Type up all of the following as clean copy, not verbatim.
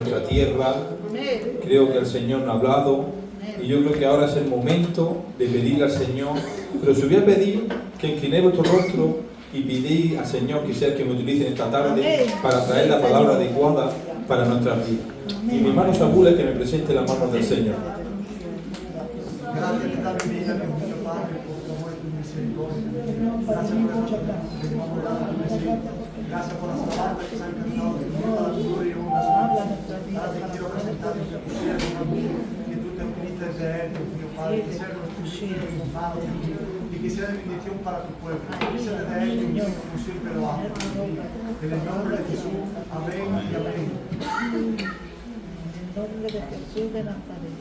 nuestra tierra. Creo que el Señor nos ha hablado y yo creo que ahora es el momento de pedirle al Señor, pero os voy a pedir que inclinéis vuestro rostro y pidéis al Señor que sea el que me utilice esta tarde para traer la palabra adecuada para nuestras vidas. Y mi hermano Saúl es que me presente las manos del Señor. Grazie per la vita che mio Padre por tu amor y tu misericordia. Gracias por esta que nos ha dado la misericordia. Gracias por las palabras que se han cantado de toda la gloria y honra. Ahora te quiero presentar a tu siervo, que tú te utilices de él, Dios Padre, que sea nuestro Padre y que sea de bendición para tu pueblo. Que sea de él como siempre lo hace. En el nombre de Jesús, amén y amén. En el nombre de Jesús de Nazaret.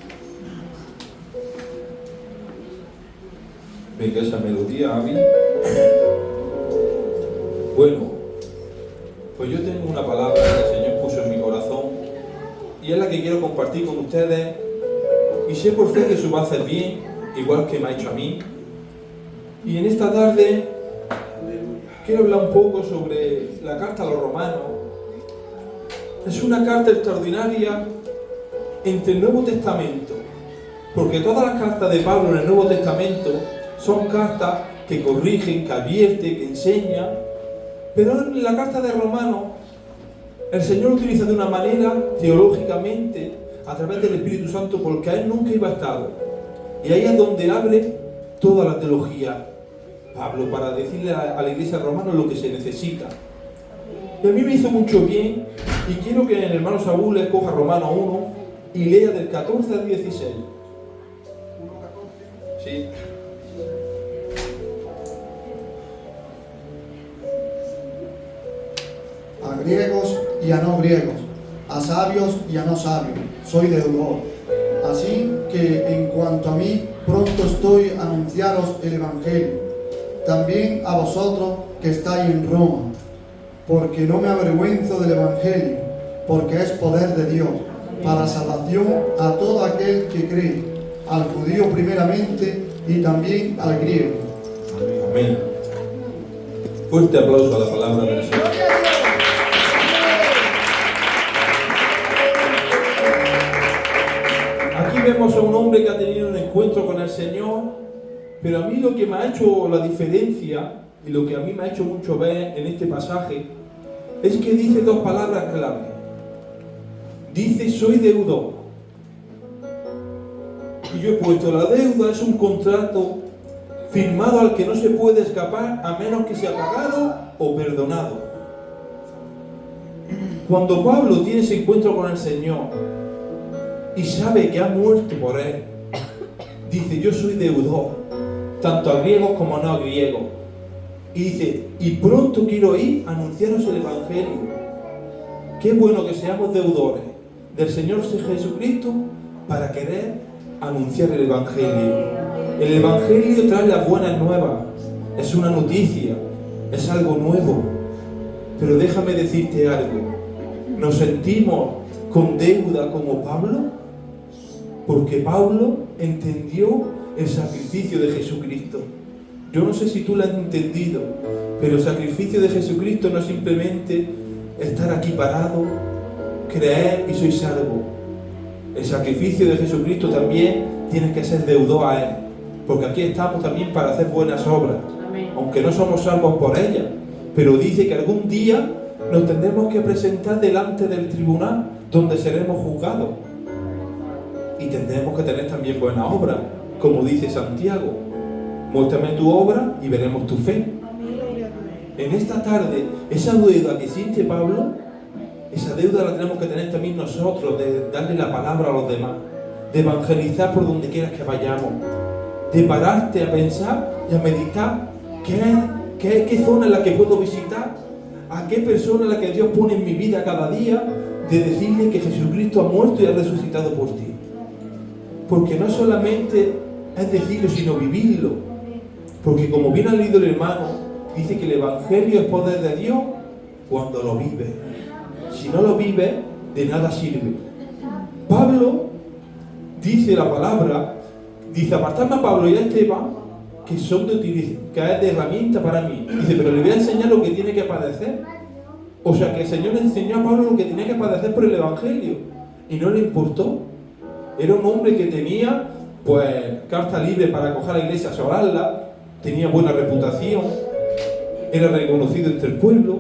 Venga esa melodía, Avi. Bueno, pues yo tengo una palabra que el Señor puso en mi corazón y es la que quiero compartir con ustedes, y sé por fe que eso va a hacer bien, igual que me ha hecho a mí. Y en esta tarde quiero hablar un poco sobre la carta a los romanos. Es una carta extraordinaria entre el Nuevo Testamento, porque todas las cartas de Pablo en el Nuevo Testamento son cartas que corrigen, que advierten, que enseñan, pero en la carta de Romanos el Señor lo utiliza de una manera teológicamente a través del Espíritu Santo, porque a Él nunca iba a estar. Y ahí es donde abre toda la teología Pablo para decirle a la iglesia romana lo que se necesita. Y a mí me hizo mucho bien, y quiero que el hermano Saúl escoja Romanos 1 y lea del 14 al 16. Sí. A griegos y a no griegos, a sabios y a no sabios, soy deudor. Así que en cuanto a mí, pronto estoy a anunciaros el Evangelio, también a vosotros que estáis en Roma, porque no me avergüenzo del Evangelio, porque es poder de Dios, para salvación a todo aquel que cree, al judío primeramente y también al griego. Amén. Fuerte aplauso a la palabra del Señor. Aquí vemos a un hombre que ha tenido un encuentro con el Señor, pero a mí lo que me ha hecho la diferencia y lo que a mí me ha hecho mucho ver en este pasaje es que dice dos palabras clave. Dice: soy deudor. Y yo he puesto: la deuda es un contrato firmado al que no se puede escapar a menos que sea pagado o perdonado. Cuando Pablo tiene ese encuentro con el Señor y sabe que ha muerto por él, dice: yo soy deudor, tanto a griegos como a no griegos. Y dice: y pronto quiero ir a anunciaros el Evangelio. Qué bueno que seamos deudores del Señor Jesucristo para querer anunciar el Evangelio. El Evangelio trae las buenas nuevas, es una noticia, es algo nuevo. Pero déjame decirte algo, ¿nos sentimos con deuda como Pablo? Porque Pablo entendió el sacrificio de Jesucristo. Yo no sé si tú lo has entendido, pero el sacrificio de Jesucristo no es simplemente estar aquí parado, creer y soy salvo. El sacrificio de Jesucristo también tienes que ser deudor a Él, porque aquí estamos también para hacer buenas obras. Amén. Aunque no somos salvos por ellas, pero dice que algún día nos tendremos que presentar delante del tribunal donde seremos juzgados, y tendremos que tener también buenas obras, como dice Santiago: muéstrame tu obra y veremos tu fe. En esta tarde, esa deuda que siente Pablo, esa deuda la tenemos que tener también nosotros, de darle la palabra a los demás, de evangelizar por donde quieras que vayamos, de pararte a pensar y a meditar qué zona es la que puedo visitar, a qué persona es la que Dios pone en mi vida cada día, de decirle que Jesucristo ha muerto y ha resucitado por ti. Porque no solamente es decirlo, sino vivirlo. Porque como bien ha leído el hermano, dice que el Evangelio es poder de Dios cuando lo vive. Si no lo vive, de nada sirve. Pablo dice la palabra, dice: apartadme a Pablo y a Esteban, que es de herramienta para mí. Dice: pero le voy a enseñar lo que tiene que padecer. O sea que el Señor le enseñó a Pablo lo que tenía que padecer por el Evangelio y no le importó. Era un hombre que tenía pues carta libre para coger a la iglesia a orarla, tenía buena reputación, era reconocido entre el pueblo,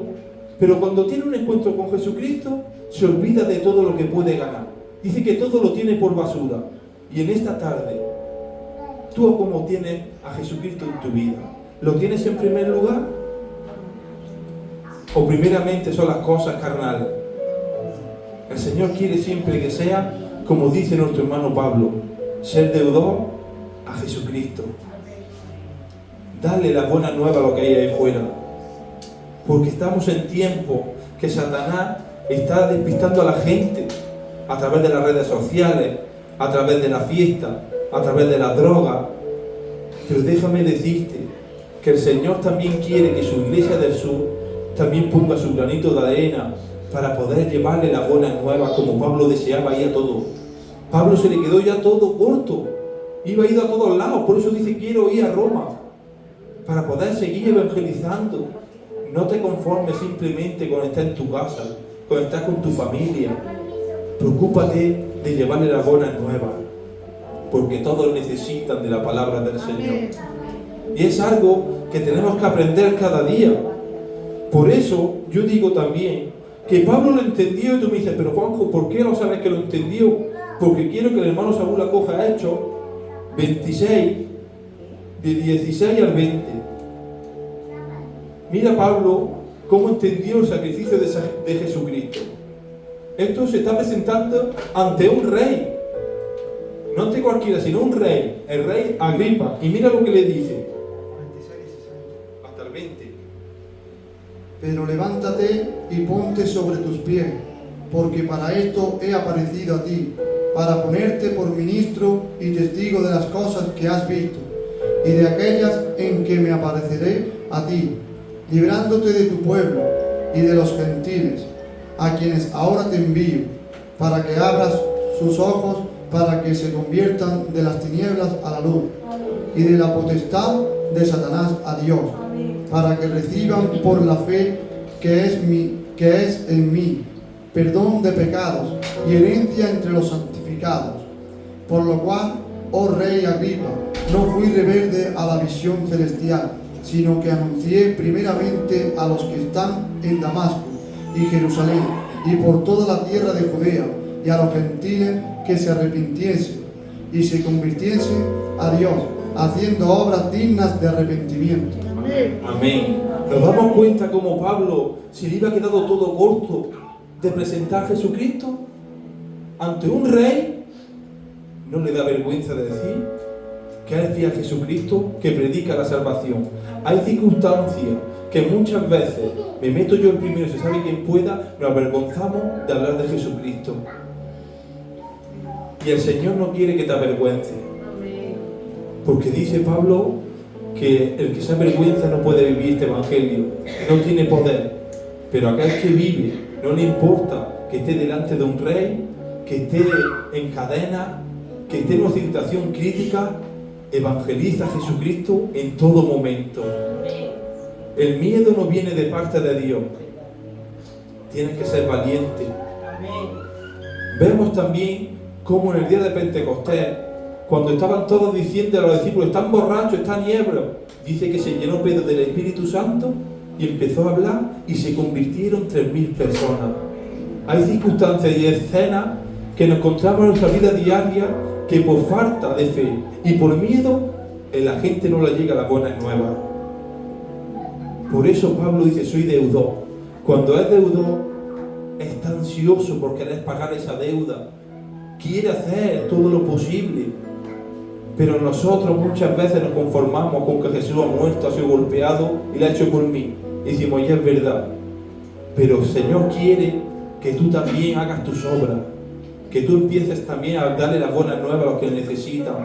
pero cuando tiene un encuentro con Jesucristo se olvida de todo lo que puede ganar. Dice que todo lo tiene por basura. Y en esta tarde, ¿tú cómo tienes a Jesucristo en tu vida? ¿Lo tienes en primer lugar? ¿O primeramente son las cosas carnales? El Señor quiere siempre que sea, como dice nuestro hermano Pablo, ser deudor a Jesucristo. Dale la buena nueva a lo que hay ahí fuera. Porque estamos en tiempo que Satanás está despistando a la gente a través de las redes sociales, a través de la fiesta, a través de las drogas. Pero déjame decirte que el Señor también quiere que su iglesia del sur también ponga su granito de arena para poder llevarle la buena nueva como Pablo deseaba ir a todo. Pablo se le quedó ya todo corto, iba a ir a todos lados, por eso dice quiero ir a Roma para poder seguir evangelizando. No te conformes simplemente con estar en tu casa, con estar con tu familia. Preocúpate de llevarle la buena nueva, porque todos necesitan de la palabra del Señor. Y es algo que tenemos que aprender cada día. Por eso yo digo también que Pablo lo entendió y tú me dices, pero Juanjo, ¿por qué no sabes que lo entendió? Porque quiero que el hermano Saúl acoja Hechos 26, de 16 al 20. Mira Pablo cómo entendió el sacrificio de Jesucristo. Esto se está presentando ante un rey. No ante cualquiera, sino un rey. El rey Agripa. Y mira lo que le dice. Hasta el 20. Pero levántate y ponte sobre tus pies, porque para esto he aparecido a ti, para ponerte por ministro y testigo de las cosas que has visto, y de aquellas en que me apareceré a ti, librándote de tu pueblo y de los gentiles, a quienes ahora te envío, para que abras sus ojos, para que se conviertan de las tinieblas a la luz, y de la potestad de Satanás a Dios, para que reciban por la fe que es en mí, perdón de pecados y herencia entre los santificados. Por lo cual, oh Rey Agripa, no fui rebelde a la visión celestial, sino que anuncié primeramente a los que están en Damasco y Jerusalén, y por toda la tierra de Judea, y a los gentiles que se arrepintiesen y se convirtiesen a Dios, haciendo obras dignas de arrepentimiento. Amén. Nos damos cuenta como Pablo se le iba quedado todo corto de presentar a Jesucristo ante un rey. No le da vergüenza de decir que es fiel a Jesucristo, que predica la salvación. Hay circunstancias que muchas veces me meto yo el primero, se sabe quien pueda, nos avergonzamos de hablar de Jesucristo. Y el Señor no quiere que te avergüences, porque dice Pablo que el que se avergüenza no puede vivir este evangelio, no tiene poder. Pero aquel que vive, no le importa que esté delante de un rey, que esté en cadena, que esté en una situación crítica, evangeliza a Jesucristo en todo momento. El miedo no viene de parte de Dios. Tienes que ser valiente. Vemos también cómo en el día de Pentecostés, cuando estaban todos diciendo a los discípulos, están borrachos, están ebrios, dice que se llenó Pedro del Espíritu Santo y empezó a hablar y se convirtieron 3.000 personas. Hay circunstancias y escenas que nos encontramos en nuestra vida diaria que por falta de fe y por miedo la gente no le llega a las buenas nuevas. Por eso Pablo dice, soy deudor. Cuando es deudor, está ansioso por querer pagar esa deuda. Quiere hacer todo lo posible. Pero nosotros muchas veces nos conformamos con que Jesús ha muerto, ha sido golpeado y lo ha hecho por mí. Y decimos, ya es verdad. Pero el Señor quiere que tú también hagas tus obras. Que tú empieces también a darle las buenas nuevas a los que necesitan.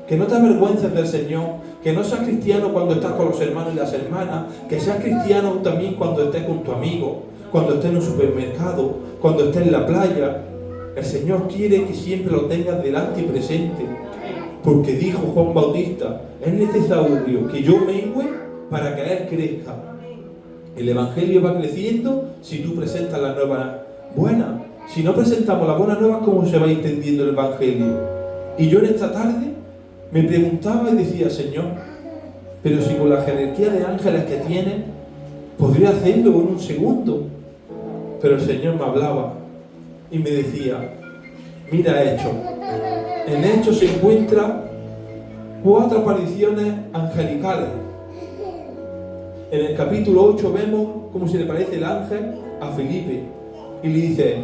Que no te avergüences del Señor. Que no seas cristiano cuando estás con los hermanos y las hermanas. Que seas cristiano también cuando estés con tu amigo. Cuando estés en un supermercado. Cuando estés en la playa. El Señor quiere que siempre lo tengas delante y presente. Porque dijo Juan Bautista, es necesario que yo mengue para que Él crezca. El Evangelio va creciendo si tú presentas las nuevas buenas. Si no presentamos las buenas nuevas, ¿cómo se va extendiendo el Evangelio? Y yo en esta tarde me preguntaba y decía, Señor, pero si con la jerarquía de ángeles que tiene, podría hacerlo en un segundo. Pero el Señor me hablaba y me decía, mira Hechos. En Hechos se encuentran 4 apariciones angelicales. En el capítulo 8 vemos cómo se le parece el ángel a Felipe y le dice,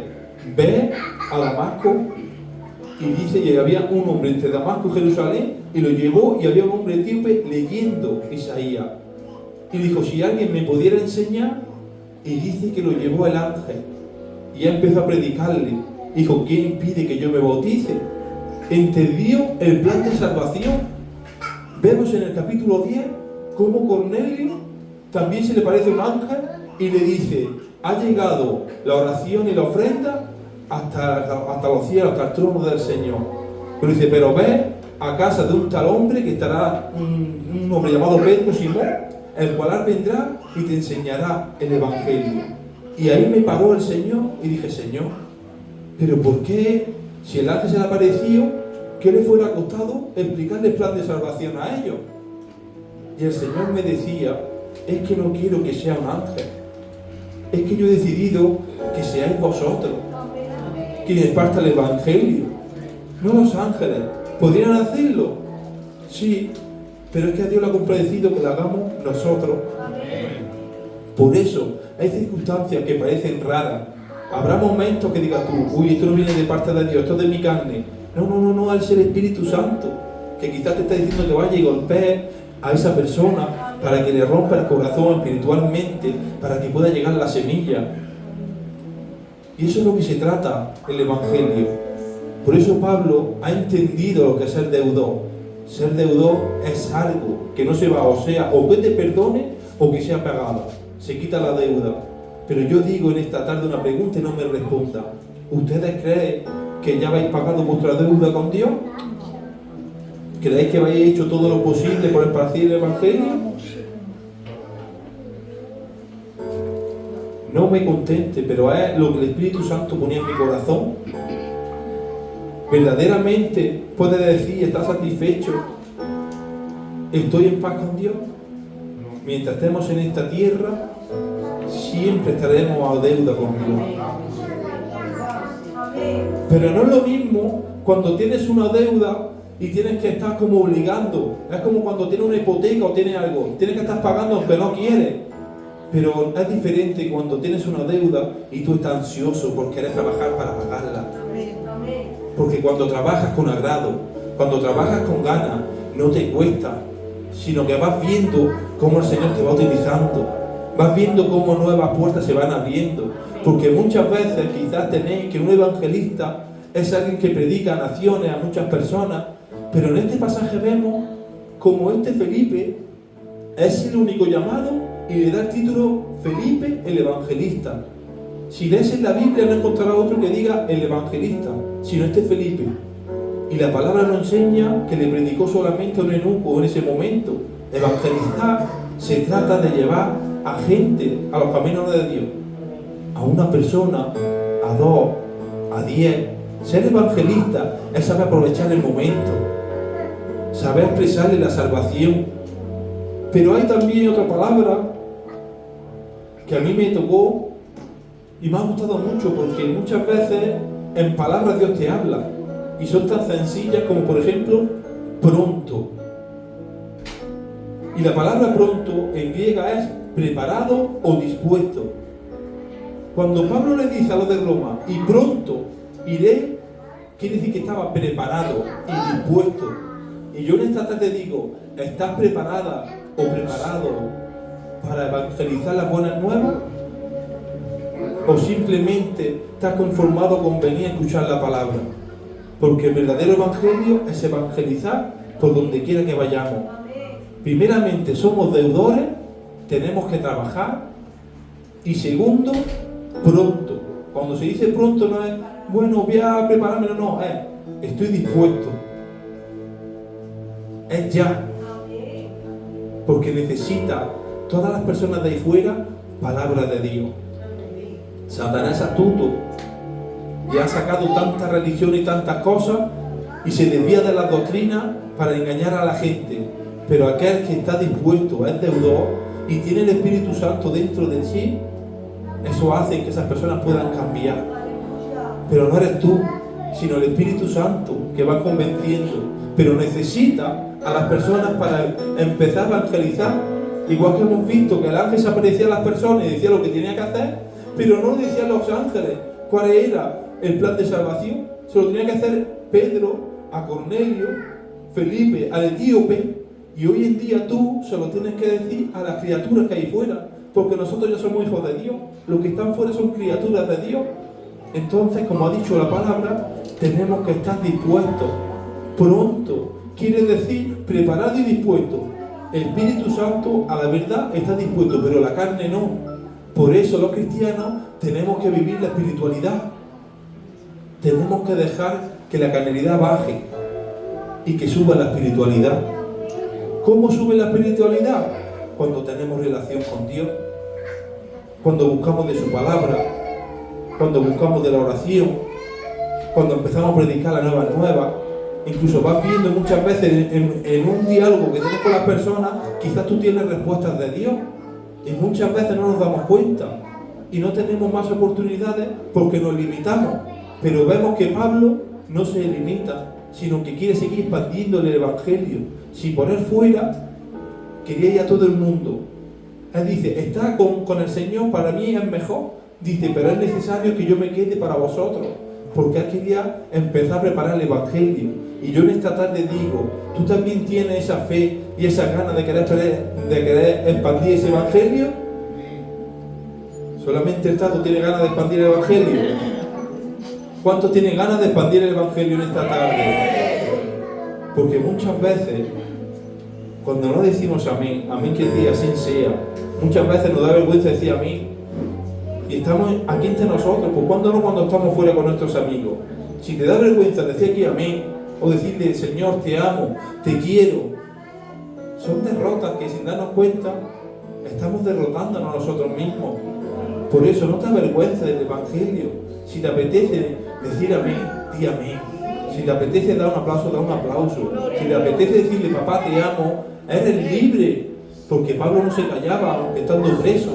ve a Damasco, y dice que había un hombre entre Damasco y Jerusalén y lo llevó, y había un hombre etíope leyendo Isaías y dijo, si alguien me pudiera enseñar, y dice que lo llevó el ángel y empezó a predicarle. Dijo, ¿quién impide que yo me bautice? Entendió el plan de salvación. Vemos en el capítulo 10 cómo Cornelio también se le parece un ángel y le dice, ha llegado la oración y la ofrenda hasta los cielos, hasta el trono del Señor. Pero dice, pero ve a casa de un tal hombre que estará un hombre llamado Pedro Simón, el cual vendrá y te enseñará el Evangelio. Y ahí me paró el Señor y dije, Señor, pero ¿por qué, si el ángel se le apareció, qué le fuera costado explicarle el plan de salvación a ellos? Y el Señor me decía, es que no quiero que sea un ángel, es que yo he decidido que seáis vosotros quienes partan el Evangelio, no los ángeles. ¿Podrían hacerlo? Sí, pero es que a Dios le ha compadecido que lo hagamos nosotros. Por eso hay circunstancias que parecen raras. Habrá momentos que digas tú, uy, esto no viene de parte de Dios, esto es de mi carne. No, es el Espíritu Santo, que quizás te está diciendo que vaya y golpee a esa persona para que le rompa el corazón espiritualmente, para que pueda llegar la semilla. Y eso es lo que se trata el Evangelio. Por eso Pablo ha entendido lo que es ser deudor. Ser deudor es algo que no se va, o sea, o que te perdone o que sea pagado. Se quita la deuda. Pero yo digo en esta tarde una pregunta y no me responda. ¿Ustedes creen que ya habéis pagado vuestra deuda con Dios? ¿Creéis que habéis hecho todo lo posible por esparcir el Evangelio? No me contente, pero es lo que el Espíritu Santo ponía en mi corazón. ¿Verdaderamente puede decir, está satisfecho? ¿Estoy en paz con Dios? Mientras estemos en esta tierra, siempre estaremos a deuda con Dios. Pero no es lo mismo cuando tienes una deuda y tienes que estar como obligando. Es como cuando tienes una hipoteca o tienes algo. Tienes que estar pagando aunque no quieres. Pero es diferente cuando tienes una deuda y tú estás ansioso por querer trabajar para pagarla. Porque cuando trabajas con agrado, cuando trabajas con ganas, no te cuesta, sino que vas viendo cómo el Señor te va utilizando. Vas viendo cómo nuevas puertas se van abriendo. Porque muchas veces quizás tenéis que un evangelista es alguien que predica a naciones, a muchas personas. Pero en este pasaje vemos como este Felipe es el único llamado y le da el título Felipe el Evangelista. Si lees en la Biblia no encontrarás otro que diga el Evangelista, sino este Felipe. Y la palabra nos enseña que le predicó solamente a un eunuco en ese momento. Evangelizar se trata de llevar a gente a los caminos de Dios. A una persona, a 2, a 10. Ser evangelista es saber aprovechar el momento, saber expresarle la salvación. Pero hay también otra palabra que a mí me tocó y me ha gustado mucho, porque muchas veces en palabras Dios te habla y son tan sencillas como, por ejemplo, pronto. Y la palabra pronto en griega es preparado o dispuesto. Cuando Pablo le dice a los de Roma, y pronto iré, quiere decir que estaba preparado y dispuesto. Y yo en esta tarde digo, ¿estás preparada o preparado para evangelizar las buenas nuevas? ¿O simplemente estás conformado con venir a escuchar la palabra? Porque el verdadero evangelio es evangelizar por donde quiera que vayamos. Primeramente, somos deudores, tenemos que trabajar. Y segundo, pronto. Cuando se dice pronto no es, bueno, voy a prepararme, no, es, estoy dispuesto. Es ya. Porque necesita todas las personas de ahí fuera palabra de Dios. Satanás es astuto y ha sacado tanta religión y tantas cosas y se desvía de las doctrinas para engañar a la gente. Pero aquel que está dispuesto, es deudor y tiene el Espíritu Santo dentro de sí, eso hace que esas personas puedan cambiar. Pero no eres tú, sino el Espíritu Santo que va convenciendo. Pero necesita a las personas para empezar a evangelizar. Igual que hemos visto que el ángel se aparecía a las personas y decía lo que tenía que hacer, pero no decía a los ángeles cuál era el plan de salvación. Se lo tenía que hacer Pedro, a Cornelio, Felipe, al etíope. Y hoy en día tú se lo tienes que decir a las criaturas que hay fuera, porque nosotros ya somos hijos de Dios. Los que están fuera son criaturas de Dios. Entonces, como ha dicho la palabra, tenemos que estar dispuestos. Pronto quiere decir preparado y dispuesto. El Espíritu Santo a la verdad está dispuesto, pero la carne no. Por eso los cristianos tenemos que vivir la espiritualidad. Tenemos que dejar que la carnalidad baje y que suba la espiritualidad. ¿Cómo sube la espiritualidad? Cuando tenemos relación con Dios, cuando buscamos de su palabra, cuando buscamos de la oración, cuando empezamos a predicar la nueva. Incluso vas viendo muchas veces en un diálogo que tienes con las personas, quizás tú tienes respuestas de Dios y muchas veces no nos damos cuenta y no tenemos más oportunidades porque nos limitamos. Pero vemos que Pablo no se limita, sino que quiere seguir expandiendo el Evangelio. Si por él fuera, quería ir a todo el mundo. Él dice, estar con el Señor para mí es mejor. Dice, pero es necesario que yo me quede para vosotros, porque él quería empezar a preparar el Evangelio. Y yo en esta tarde digo, ¿tú también tienes esa fe y esa gana de querer expandir ese Evangelio? ¿Solamente el Estado tiene ganas de expandir el Evangelio? ¿Cuántos tienen ganas de expandir el Evangelio en esta tarde? Porque muchas veces, cuando no decimos amén, amén que diga así sea, muchas veces nos da vergüenza decir amén. Y estamos aquí entre nosotros, pues cuando no cuando estamos fuera con nuestros amigos. Si te da vergüenza decir aquí amén, o decirle Señor te amo, te quiero, son derrotas que sin darnos cuenta estamos derrotándonos a nosotros mismos. Por eso no te avergüences del Evangelio. Si te apetece decir amén, di amén. Si te apetece dar un aplauso, da un aplauso. Si te apetece decirle papá te amo, eres libre, porque Pablo no se callaba aunque estando preso.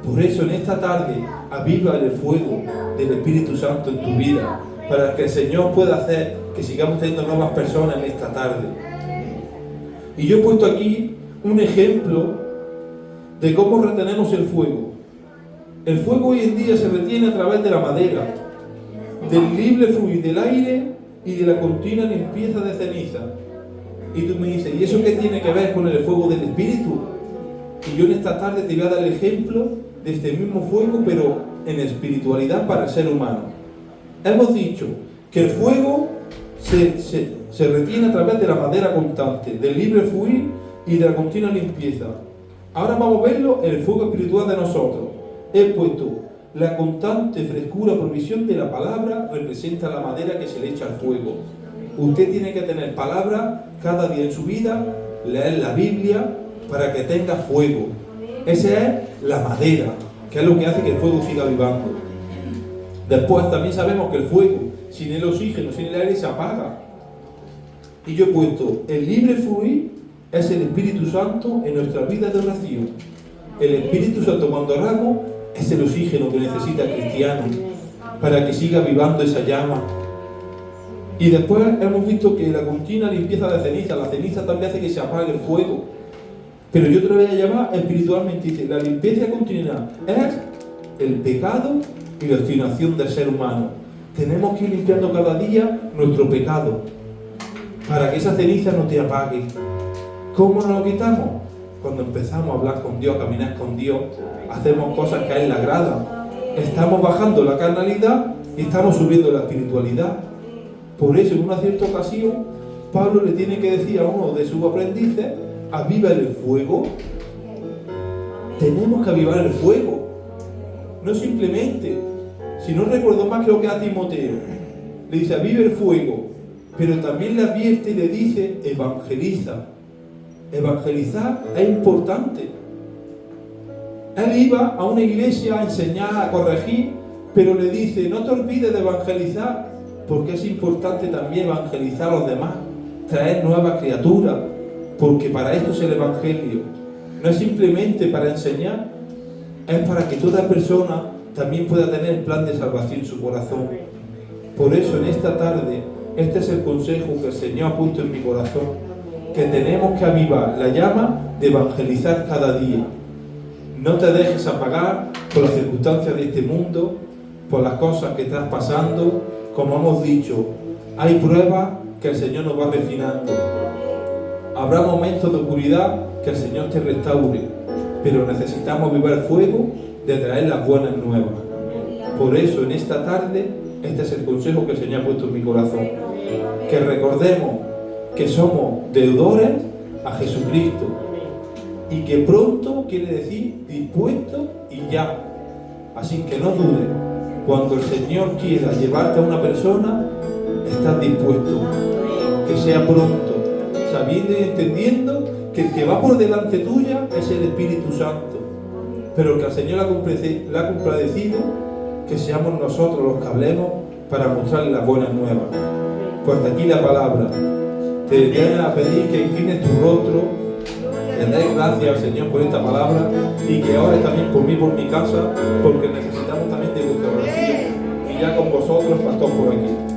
Por eso en esta tarde aviva el fuego del Espíritu Santo en tu vida, para que el Señor pueda hacer que sigamos teniendo nuevas personas en esta tarde. Y yo he puesto aquí un ejemplo de cómo retenemos el fuego. El fuego hoy en día se retiene a través de la madera, del libre fluir del aire y de la continua limpieza de ceniza. Y tú me dices, ¿y eso qué tiene que ver con el fuego del Espíritu? Y yo en esta tarde te voy a dar el ejemplo de este mismo fuego, pero en espiritualidad para el ser humano. Hemos dicho que el fuego se retiene a través de la madera constante, del libre fluir y de la continua limpieza. Ahora vamos a verlo en el fuego espiritual de nosotros. He puesto la constante frescura, provisión de la palabra, representa la madera que se le echa al fuego. Usted tiene que tener palabra cada día en su vida, leer la Biblia para que tenga fuego. Esa es la madera, que es lo que hace que el fuego siga avivando. Después también sabemos que el fuego, sin el oxígeno, sin el aire, se apaga. Y yo he puesto el libre fluir es el Espíritu Santo en nuestra vida de oración. El Espíritu Santo cuando oramos es el oxígeno que necesita el cristiano para que siga avivando esa llama. Y después hemos visto que la continua limpieza de ceniza, la ceniza también hace que se apague el fuego. Pero yo te lo voy a llamar espiritualmente, dice, la limpieza continua es el pecado y la obstinación del ser humano. Tenemos que ir limpiando cada día nuestro pecado para que esa ceniza no te apague. ¿Cómo nos lo quitamos? Cuando empezamos a hablar con Dios, a caminar con Dios, hacemos cosas que a Él le agradan. Estamos bajando la carnalidad y estamos subiendo la espiritualidad. Por eso, en una cierta ocasión, Pablo le tiene que decir a uno de sus aprendices, aviva el fuego. Tenemos que avivar el fuego. No simplemente, si no recuerdo más, creo que a Timoteo le dice, aviva el fuego, pero también le advierte y le dice, evangeliza. Evangelizar es importante. Él iba a una iglesia a enseñar, a corregir, pero le dice, no te olvides de evangelizar, porque es importante también evangelizar a los demás, traer nuevas criaturas, porque para esto es el evangelio. No es simplemente para enseñar, es para que toda persona también pueda tener el plan de salvación en su corazón. Por eso en esta tarde, este es el consejo que el Señor ha puesto en mi corazón, que tenemos que avivar la llama de evangelizar cada día. No te dejes apagar por las circunstancias de este mundo, por las cosas que estás pasando. Como hemos dicho, hay pruebas que el Señor nos va refinando. Habrá momentos de oscuridad que el Señor te restaure, pero necesitamos avivar el fuego de traer las buenas nuevas. Por eso en esta tarde, este es el consejo que el Señor ha puesto en mi corazón. Que recordemos que somos deudores a Jesucristo y que pronto quiere decir dispuesto y ya. Así que no dudes, cuando el Señor quiera llevarte a una persona, estás dispuesto. Que sea pronto, sabiendo y entendiendo que el que va por delante tuya es el Espíritu Santo, pero que al Señor le ha compadecido que seamos nosotros los que hablemos para mostrarle las buenas nuevas. Pues hasta aquí la palabra. Te voy a pedir que inclines tu rostro, que des gracias al Señor por esta palabra y que ores también por mí, por mi casa, porque necesitamos también de vuestra oración. Y ya con vosotros, pastor, por aquí.